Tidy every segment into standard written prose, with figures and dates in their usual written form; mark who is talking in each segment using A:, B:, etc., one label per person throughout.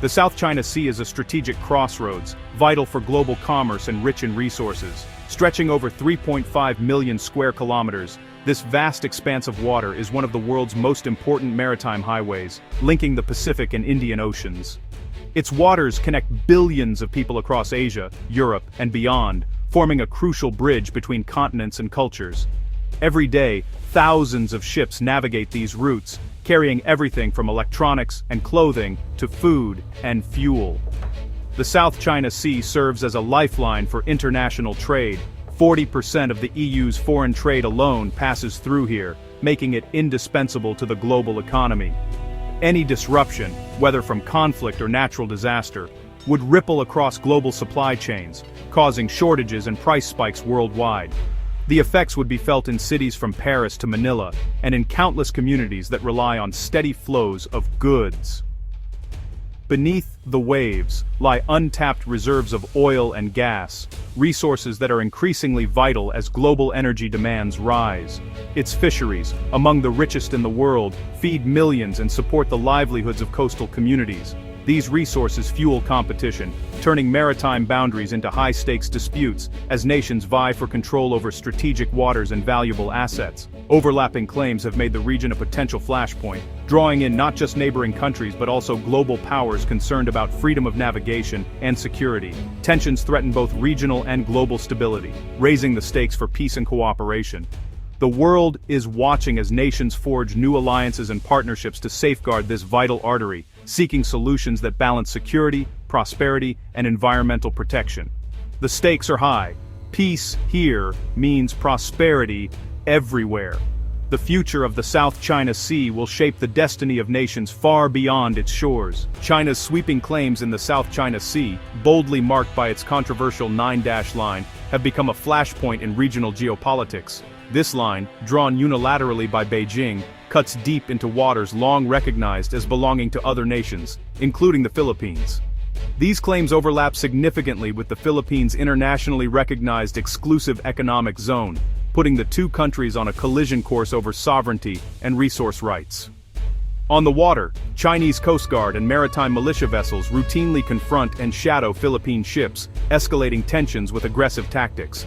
A: The South China Sea is a strategic crossroads, vital for global commerce and rich in resources. Stretching over 3.5 million square kilometers, this vast expanse of water is one of the world's most important maritime highways, linking the Pacific and Indian Oceans. Its waters connect billions of people across Asia, Europe, and beyond, forming a crucial bridge between continents and cultures. Every day, thousands of ships navigate these routes, carrying everything from electronics and clothing to food and fuel. The South China Sea serves as a lifeline for international trade. 40% of the EU's foreign trade alone passes through here, making it indispensable to the global economy. Any disruption, whether from conflict or natural disaster, would ripple across global supply chains, causing shortages and price spikes worldwide. The effects would be felt in cities from Paris to Manila, and in countless communities that rely on steady flows of goods. Beneath the waves lie untapped reserves of oil and gas, resources that are increasingly vital as global energy demands rise. Its fisheries, among the richest in the world, feed millions and support the livelihoods of coastal communities. These resources fuel competition, turning maritime boundaries into high-stakes disputes as nations vie for control over strategic waters and valuable assets. Overlapping claims have made the region a potential flashpoint, drawing in not just neighboring countries but also global powers concerned about freedom of navigation and security. Tensions threaten both regional and global stability, raising the stakes for peace and cooperation. The world is watching as nations forge new alliances and partnerships to safeguard this vital artery, seeking solutions that balance security, prosperity, and environmental protection. The stakes are high. Peace here means prosperity everywhere. The future of the South China Sea will shape the destiny of nations far beyond its shores. China's sweeping claims in the South China Sea, boldly marked by its controversial 9-dash line, have become a flashpoint in regional geopolitics. This line, drawn unilaterally by Beijing, cuts deep into waters long recognized as belonging to other nations, including the Philippines. These claims overlap significantly with the Philippines' internationally recognized exclusive economic zone, putting the two countries on a collision course over sovereignty and resource rights. On the water, Chinese Coast Guard and maritime militia vessels routinely confront and shadow Philippine ships, escalating tensions with aggressive tactics.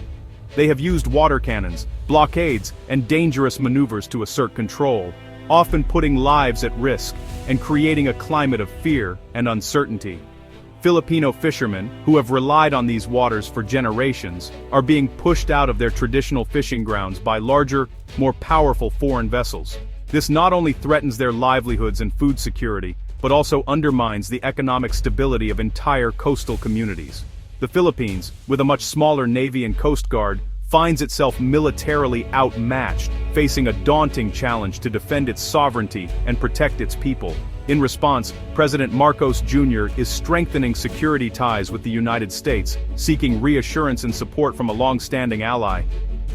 A: They have used water cannons, blockades, and dangerous maneuvers to assert control, often putting lives at risk and creating a climate of fear and uncertainty. Filipino fishermen, who have relied on these waters for generations, are being pushed out of their traditional fishing grounds by larger, more powerful foreign vessels. This not only threatens their livelihoods and food security, but also undermines the economic stability of entire coastal communities. The Philippines, with a much smaller navy and coast guard, finds itself militarily outmatched, facing a daunting challenge to defend its sovereignty and protect its people. In response, President Marcos Jr. is strengthening security ties with the United States, seeking reassurance and support from a long-standing ally.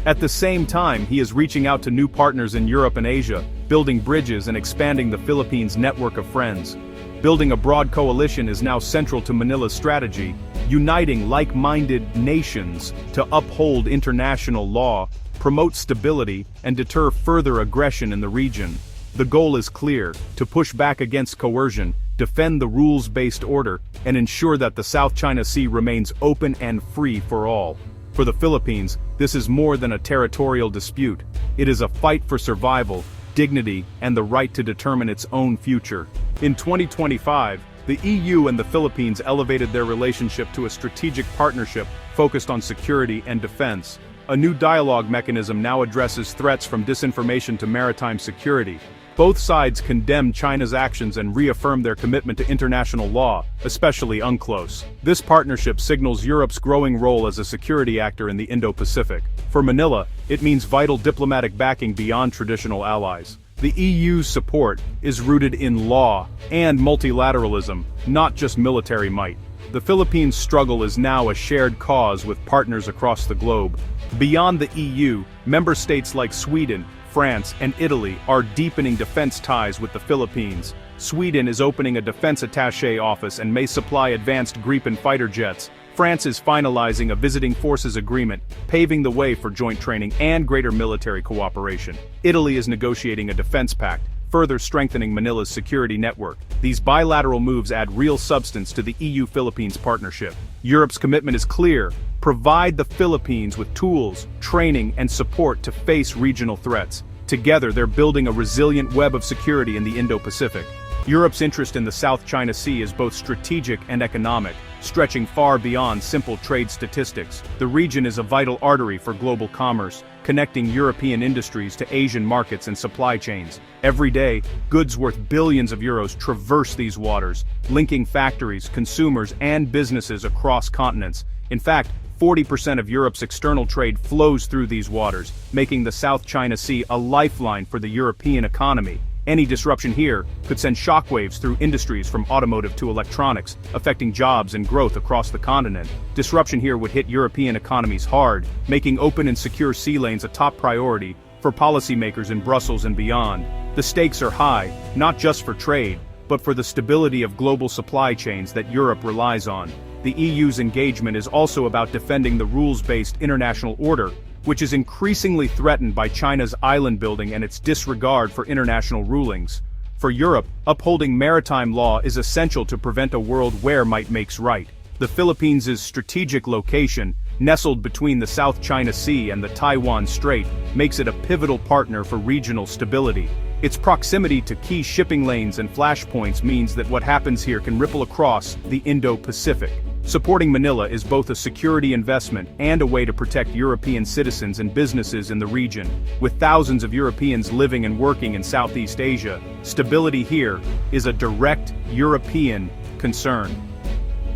A: At the same time, he is reaching out to new partners in Europe and Asia, building bridges and expanding the Philippines' network of friends. Building a broad coalition is now central to Manila's strategy, uniting like-minded nations to uphold international law, promote stability, and deter further aggression in the region. The goal is clear: to push back against coercion, defend the rules-based order, and ensure that the South China Sea remains open and free for all. For the Philippines, this is more than a territorial dispute. It is a fight for survival, dignity, and the right to determine its own future. In 2025, the EU and the Philippines elevated their relationship to a strategic partnership focused on security and defense. A new dialogue mechanism now addresses threats from disinformation to maritime security. Both sides condemn China's actions and reaffirm their commitment to international law, especially UNCLOS. This partnership signals Europe's growing role as a security actor in the Indo-Pacific. For Manila, it means vital diplomatic backing beyond traditional allies. The EU's support is rooted in law and multilateralism, not just military might. The Philippines' struggle is now a shared cause with partners across the globe. Beyond the EU, member states like Sweden, France, and Italy are deepening defense ties with the Philippines. Sweden is opening a defense attaché office and may supply advanced Gripen fighter jets. France is finalizing a visiting forces agreement, paving the way for joint training and greater military cooperation. Italy is negotiating a defense pact, further strengthening Manila's security network. These bilateral moves add real substance to the EU-Philippines partnership. Europe's commitment is clear: provide the Philippines with tools, training, and support to face regional threats. Together, they're building a resilient web of security in the Indo-Pacific. Europe's interest in the South China Sea is both strategic and economic, stretching far beyond simple trade statistics. The region is a vital artery for global commerce, connecting European industries to Asian markets and supply chains. Every day, goods worth billions of euros traverse these waters, linking factories, consumers, and businesses across continents. In fact, 40% of Europe's external trade flows through these waters, making the South China Sea a lifeline for the European economy. Any disruption here could send shockwaves through industries from automotive to electronics, affecting jobs and growth across the continent. Disruption here would hit European economies hard, making open and secure sea lanes a top priority for policymakers in Brussels and beyond. The stakes are high, not just for trade, but for the stability of global supply chains that Europe relies on. The EU's engagement is also about defending the rules-based international order, which is increasingly threatened by China's island building and its disregard for international rulings. For Europe, upholding maritime law is essential to prevent a world where might makes right. The Philippines' strategic location, nestled between the South China Sea and the Taiwan Strait, makes it a pivotal partner for regional stability. Its proximity to key shipping lanes and flashpoints means that what happens here can ripple across the Indo-Pacific. Supporting Manila is both a security investment and a way to protect European citizens and businesses in the region. With thousands of Europeans living and working in Southeast Asia, stability here is a direct European concern.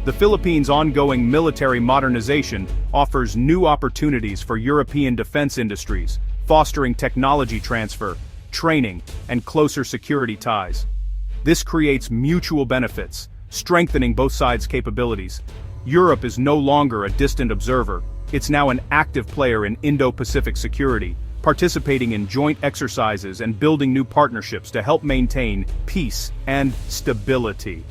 A: The Philippines' ongoing military modernization offers new opportunities for European defense industries, fostering technology transfer, training, and closer security ties. This creates mutual benefits, strengthening both sides' capabilities. Europe is no longer a distant observer, it's now an active player in Indo-Pacific security, participating in joint exercises and building new partnerships to help maintain peace and stability.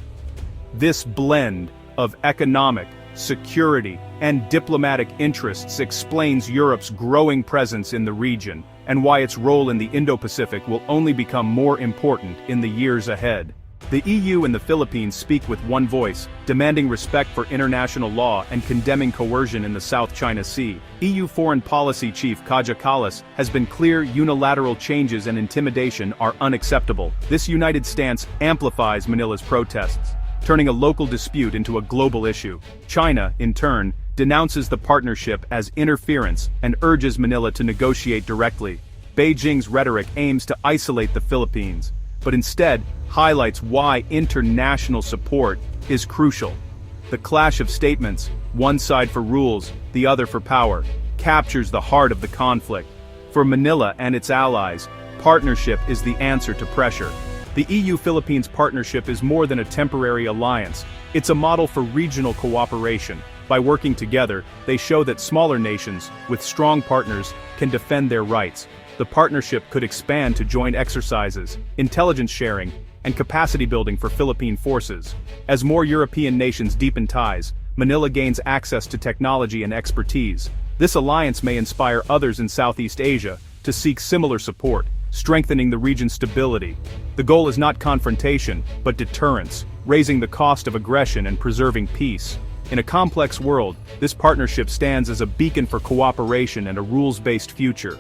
A: This blend of economic, security, and diplomatic interests explains Europe's growing presence in the region, and why its role in the Indo-Pacific will only become more important in the years ahead. The EU and the Philippines speak with one voice, demanding respect for international law and condemning coercion in the South China Sea. EU Foreign Policy Chief Kaja Kallas has been clear: unilateral changes and intimidation are unacceptable. This united stance amplifies Manila's protests, turning a local dispute into a global issue. China, in turn, denounces the partnership as interference and urges Manila to negotiate directly. Beijing's rhetoric aims to isolate the Philippines, but instead highlights why international support is crucial. The clash of statements, one side for rules, the other for power, captures the heart of the conflict. For Manila and its allies, partnership is the answer to pressure. The EU-Philippines partnership is more than a temporary alliance, it's a model for regional cooperation. By working together, they show that smaller nations, with strong partners, can defend their rights. The partnership could expand to joint exercises, intelligence sharing, and capacity building for Philippine forces. As more European nations deepen ties, Manila gains access to technology and expertise. This alliance may inspire others in Southeast Asia to seek similar support, strengthening the region's stability. The goal is not confrontation, but deterrence, raising the cost of aggression and preserving peace. In a complex world, this partnership stands as a beacon for cooperation and a rules-based future.